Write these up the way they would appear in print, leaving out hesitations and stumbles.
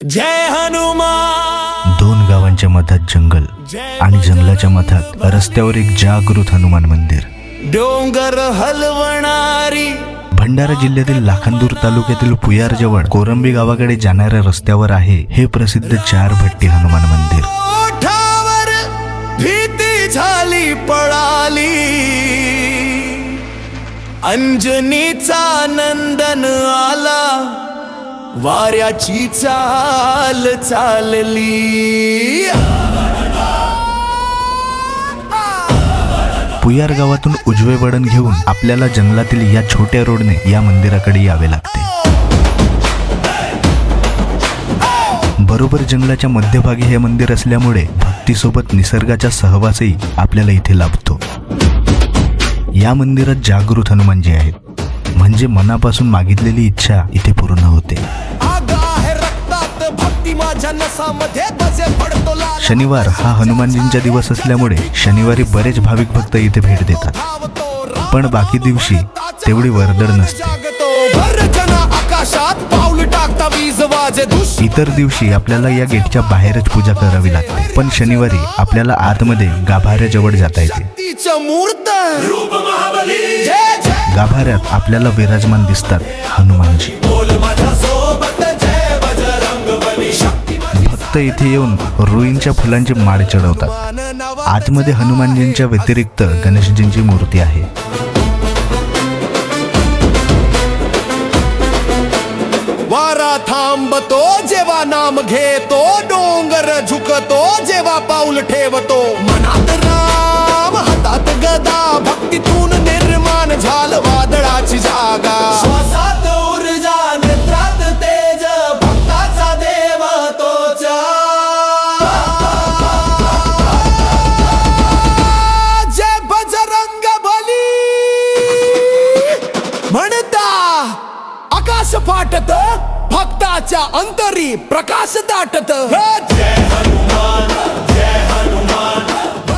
जय हनुमान। दोन गावांच्या मधात जंगल आणि जंगलाच्या मधात रस्त्यावर एक जागृत हनुमान मंदिर. डोंगर हलवणारी. भंडारा जिल्ह्यातील लाखांदूर तालुक्यातील पुयार जवळ कोरंबी गावाकडे जाणाऱ्या रस्त्यावर आहे हे प्रसिद्ध चार भट्टी हनुमान मंदिर. ओठावर भीती झाली पळाली, अंजनीचा नंदन आला, वाऱ्याची चाल चालली. पुयार गावातून उजवे वळण घेऊन आपल्याला जंगलातील या छोट्या रोडने या मंदिराकडे यावे लागते. बरोबर जंगलाच्या मध्यभागी हे मंदिर असल्यामुळे भक्तीसोबत निसर्गाचा सहवासही आपल्याला इथे लाभतो. या मंदिरात जागृत हनुमानजी आहेत, म्हणजे मनापासून मागितलेली इच्छा इथे पूर्ण होते. शनिवार हा हनुमानजींचा दिवस असल्यामुळे शनिवारी बरेच भाविक भक्त इथे भेट देतात, पण बाकी दिवशी तेवढी वर्दळ नसते. इतर दिवशी आपल्याला या गेटच्या बाहेरच पूजा करावी लागते, पण शनिवारी आपल्याला आतमध्ये गाभाऱ्याजवळ जाता येते. गाभाऱ्यात आपल्याला विराजमान दिसतात हनुमानजी. भक्त इथे येऊन रुईंच्या फुलांची माळ चढवतात. आतमध्ये हनुमानजींच्या व्यतिरिक्त गणेशजींची मूर्ती आहे. वारा थांबतो जेव्हा नाम घेतो, डोंगर झुकतो जेव्हा पाऊल ठेवतो. मनात राम हातात गदा, भक्तीतून निर्माण झालं वादळाची जागा. श्वासात ऊर्जा, नेत्रात तेज, भक्ताचा देव तोच. जय बजरंग बली म्हणता आकाश फाटत, भक्ताच्या अंतरी प्रकाश दाटत.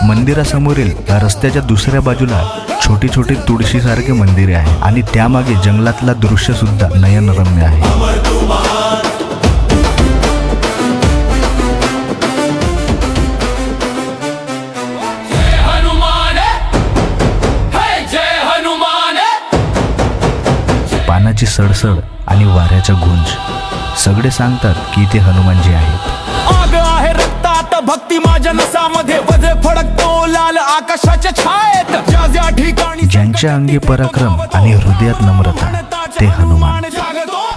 मंदिरासमोरील रस्त्याच्या दुसऱ्या बाजूला छोटी छोटी तुळशीसारखे मंदिरे आहे आणि त्यामागे जंगलातला दृश्य सुद्धा नयनरम्य आहे. पानाची सडसड आणि वाऱ्याचा गुंज सगळे सांगतात की इथे हनुमानजी आहेत. आग आहे रक्तात, भक्ती माझ्या नसामध्ये, वजे फडकतो लाल आकाशाच्या छायेत. ज्या ज्या ठिकाणी ज्यांच्या अंगी पराक्रम आणि हृदयात नम्रता ते हनुमान.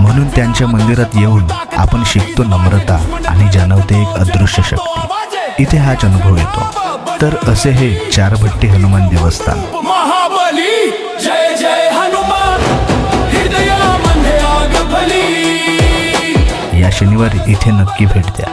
म्हणून त्यांच्या मंदिरात येऊन आपण शिकतो नम्रता आणि जाणवते एक अदृश्य शक्ती. इथे हाच अनुभव येतो. तर असे हे चार भट्टी हनुमान देवस्थान. महाबली जय जय हनुमान, हृदयामध्ये आग भली. या शनिवारी इथे नक्की भेट द्या.